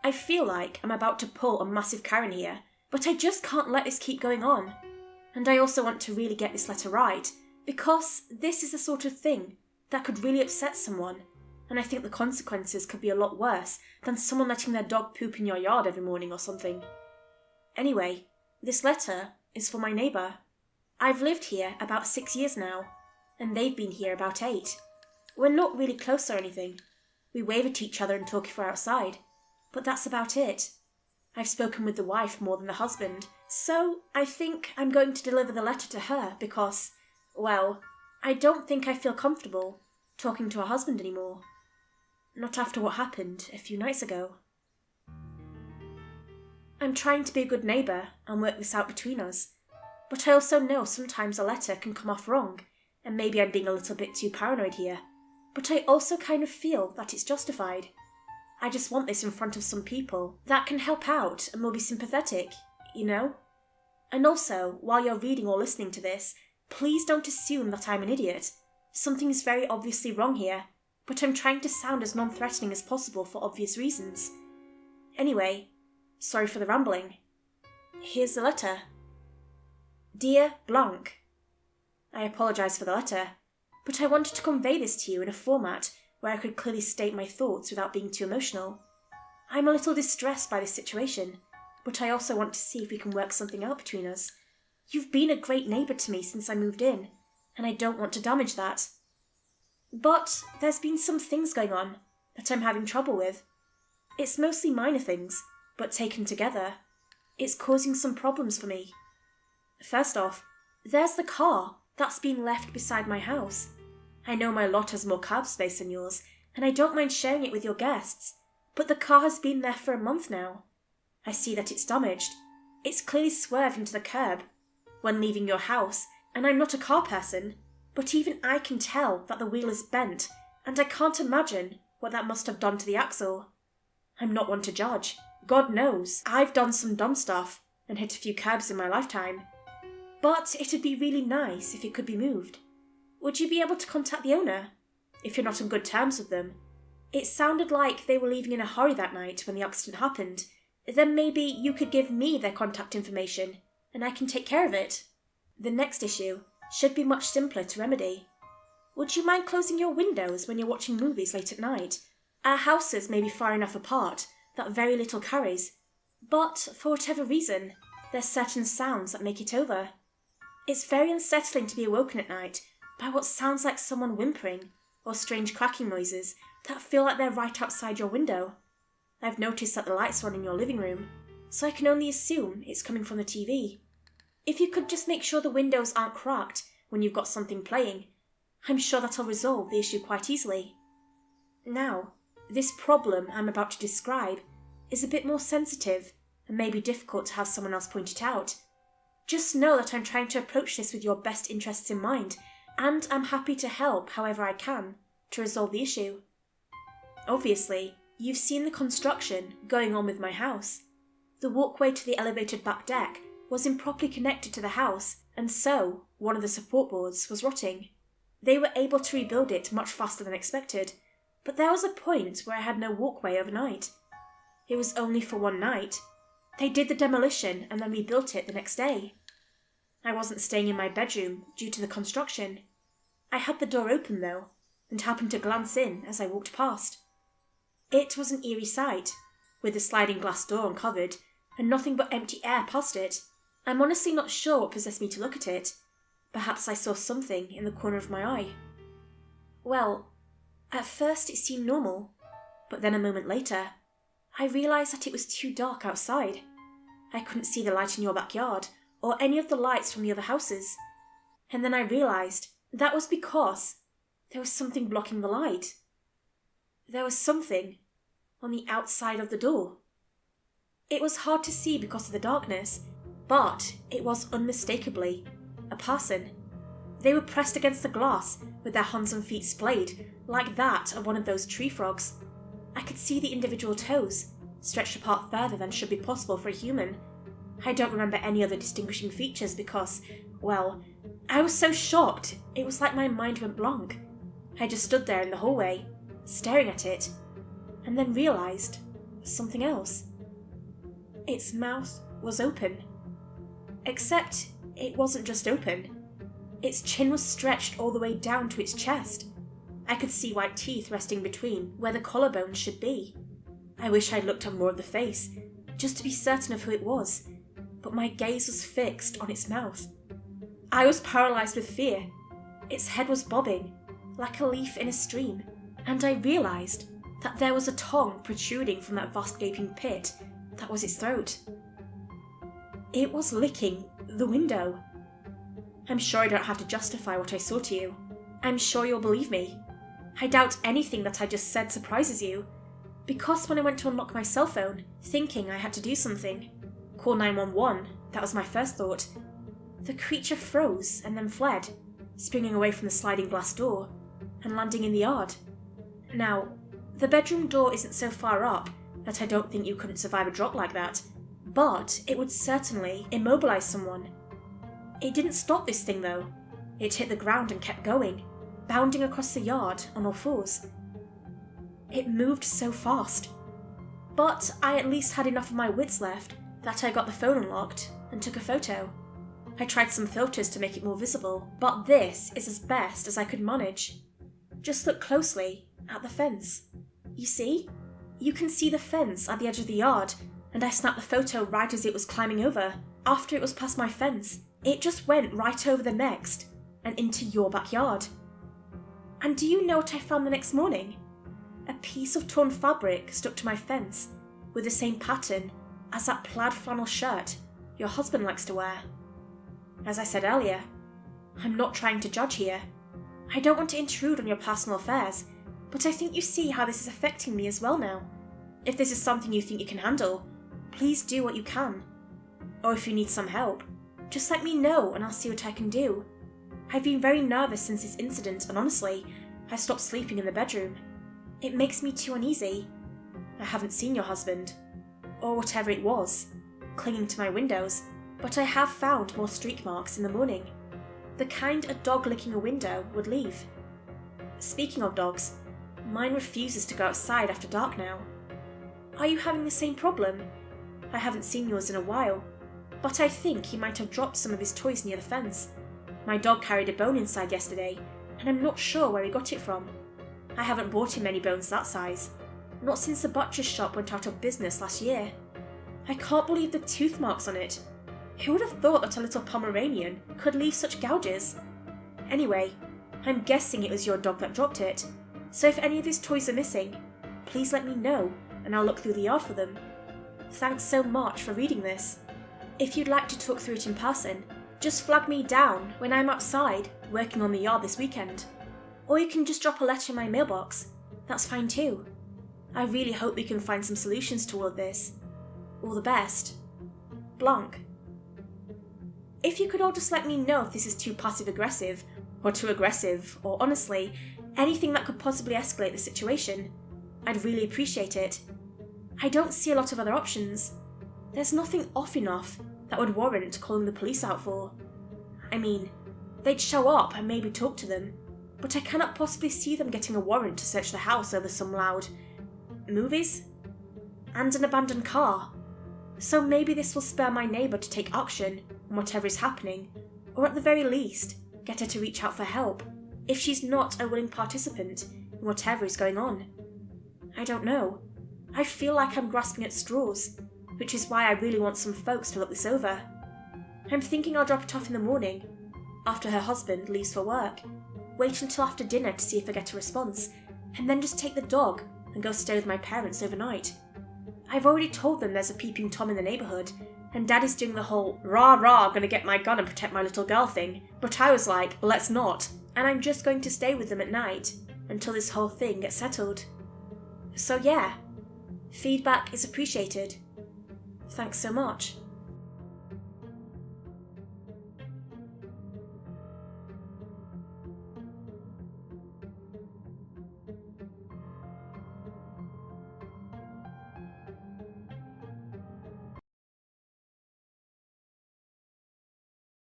I feel like I'm about to pull a massive Karen here, but I just can't let this keep going on. And I also want to really get this letter right, because this is the sort of thing that could really upset someone, and I think the consequences could be a lot worse than someone letting their dog poop in your yard every morning or something. Anyway, this letter is for my neighbour. I've lived here about 6 years now, and they've been here about 8. We're not really close or anything. We wave at each other and talk if we're outside, but that's about it. I've spoken with the wife more than the husband, so I think I'm going to deliver the letter to her because, well, I don't think I feel comfortable talking to her husband anymore. Not after what happened a few nights ago. I'm trying to be a good neighbour and work this out between us, but I also know sometimes a letter can come off wrong, and maybe I'm being a little bit too paranoid here, but I also kind of feel that it's justified. I just want this in front of some people that can help out and will be sympathetic, you know? And also, while you're reading or listening to this, please don't assume that I'm an idiot. Something is very obviously wrong here, but I'm trying to sound as non-threatening as possible for obvious reasons. Anyway, sorry for the rambling. Here's the letter. Dear Blanc. I apologise for the letter, but I wanted to convey this to you in a format where I could clearly state my thoughts without being too emotional. I'm a little distressed by this situation, but I also want to see if we can work something out between us. You've been a great neighbour to me since I moved in, and I don't want to damage that. But there's been some things going on that I'm having trouble with. It's mostly minor things, but taken together, it's causing some problems for me. First off, there's the car that's been left beside my house. I know my lot has more cab space than yours, and I don't mind sharing it with your guests, but the car has been there for a month now. I see that it's damaged. It's clearly swerved into the curb when leaving your house, and I'm not a car person, but even I can tell that the wheel is bent, and I can't imagine what that must have done to the axle. I'm not one to judge. God knows, I've done some dumb stuff and hit a few curbs in my lifetime. But it'd be really nice if it could be moved. Would you be able to contact the owner, if you're not on good terms with them? It sounded like they were leaving in a hurry that night when the accident happened. Then maybe you could give me their contact information, and I can take care of it. The next issue should be much simpler to remedy. Would you mind closing your windows when you're watching movies late at night? Our houses may be far enough apart that very little carries, but for whatever reason, there's certain sounds that make it over. It's very unsettling to be awoken at night by what sounds like someone whimpering or strange cracking noises that feel like they're right outside your window. I've noticed that the lights are on in your living room, so I can only assume it's coming from the TV. If you could just make sure the windows aren't cracked when you've got something playing, I'm sure that'll resolve the issue quite easily. Now, this problem I'm about to describe is a bit more sensitive and may be difficult to have someone else point it out. Just know that I'm trying to approach this with your best interests in mind, and I'm happy to help however I can to resolve the issue. Obviously, you've seen the construction going on with my house. The walkway to the elevated back deck was improperly connected to the house, and so one of the support boards was rotting. They were able to rebuild it much faster than expected, but there was a point where I had no walkway overnight. It was only for one night. They did the demolition and then rebuilt it the next day. I wasn't staying in my bedroom due to the construction. I had the door open though, and happened to glance in as I walked past. It was an eerie sight, with the sliding glass door uncovered and nothing but empty air past it. I'm honestly not sure what possessed me to look at it. Perhaps I saw something in the corner of my eye. Well, at first it seemed normal, but then a moment later, I realised that it was too dark outside. I couldn't see the light in your backyard, or any of the lights from the other houses. And then I realised that was because there was something blocking the light. There was something on the outside of the door. It was hard to see because of the darkness, but it was unmistakably a person. They were pressed against the glass with their hands and feet splayed, like that of one of those tree frogs. I could see the individual toes, stretched apart further than should be possible for a human. I don't remember any other distinguishing features because, well, I was so shocked it was like my mind went blank. I just stood there in the hallway, staring at it, and then realised something else. Its mouth was open. Except it wasn't just open. Its chin was stretched all the way down to its chest. I could see white teeth resting between where the collarbones should be. I wish I'd looked at more of the face, just to be certain of who it was, but my gaze was fixed on its mouth. I was paralysed with fear. Its head was bobbing, like a leaf in a stream, and I realised that there was a tongue protruding from that vast gaping pit that was its throat. It was licking the window. I'm sure I don't have to justify what I saw to you. I'm sure you'll believe me. I doubt anything that I just said surprises you, because when I went to unlock my cell phone, thinking I had to do something, call 911, that was my first thought, the creature froze and then fled, springing away from the sliding glass door and landing in the yard. Now, the bedroom door isn't so far up that I don't think you couldn't survive a drop like that, but it would certainly immobilise someone. It didn't stop this thing though. It hit the ground and kept going, bounding across the yard on all fours. It moved so fast. But I at least had enough of my wits left that I got the phone unlocked and took a photo. I tried some filters to make it more visible, but this is as best as I could manage. Just look closely at the fence. You see? You can see the fence at the edge of the yard, and I snapped the photo right as it was climbing over. After it was past my fence, it just went right over the next and into your backyard. And do you know what I found the next morning? A piece of torn fabric stuck to my fence with the same pattern as that plaid flannel shirt your husband likes to wear. As I said earlier, I'm not trying to judge here. I don't want to intrude on your personal affairs, but I think you see how this is affecting me as well now. If this is something you think you can handle, please do what you can. Or if you need some help, just let me know and I'll see what I can do. I've been very nervous since this incident, and honestly, I stopped sleeping in the bedroom. It makes me too uneasy. I haven't seen your husband, or whatever it was, clinging to my windows, but I have found more streak marks in the morning. The kind a dog licking a window would leave. Speaking of dogs, mine refuses to go outside after dark now. Are you having the same problem? I haven't seen yours in a while, but I think he might have dropped some of his toys near the fence. My dog carried a bone inside yesterday, and I'm not sure where he got it from. I haven't bought him many bones that size, not since the butcher's shop went out of business last year. I can't believe the tooth marks on it. Who would have thought that a little Pomeranian could leave such gouges? Anyway, I'm guessing it was your dog that dropped it, so if any of his toys are missing, please let me know and I'll look through the yard for them. Thanks so much for reading this. If you'd like to talk through it in person, just flag me down when I'm outside working on the yard this weekend. Or you can just drop a letter in my mailbox. That's fine too. I really hope we can find some solutions to all of this. All the best. Blanc. If you could all just let me know if this is too passive-aggressive, or too aggressive, or honestly, anything that could possibly escalate the situation, I'd really appreciate it. I don't see a lot of other options. There's nothing off enough that would warrant calling the police out for. I mean, they'd show up and maybe talk to them, but I cannot possibly see them getting a warrant to search the house over some loud movies and an abandoned car. So maybe this will spur my neighbour to take action on whatever is happening, or at the very least, get her to reach out for help if she's not a willing participant in whatever is going on. I don't know. I feel like I'm grasping at straws, which is why I really want some folks to look this over. I'm thinking I'll drop it off in the morning, after her husband leaves for work, wait until after dinner to see if I get a response, and then just take the dog and go stay with my parents overnight. I've already told them there's a peeping Tom in the neighbourhood, and Dad is doing the whole rah-rah gonna get my gun and protect my little girl thing, but I was like, let's not, and I'm just going to stay with them at night until this whole thing gets settled. So yeah, feedback is appreciated. Thanks so much.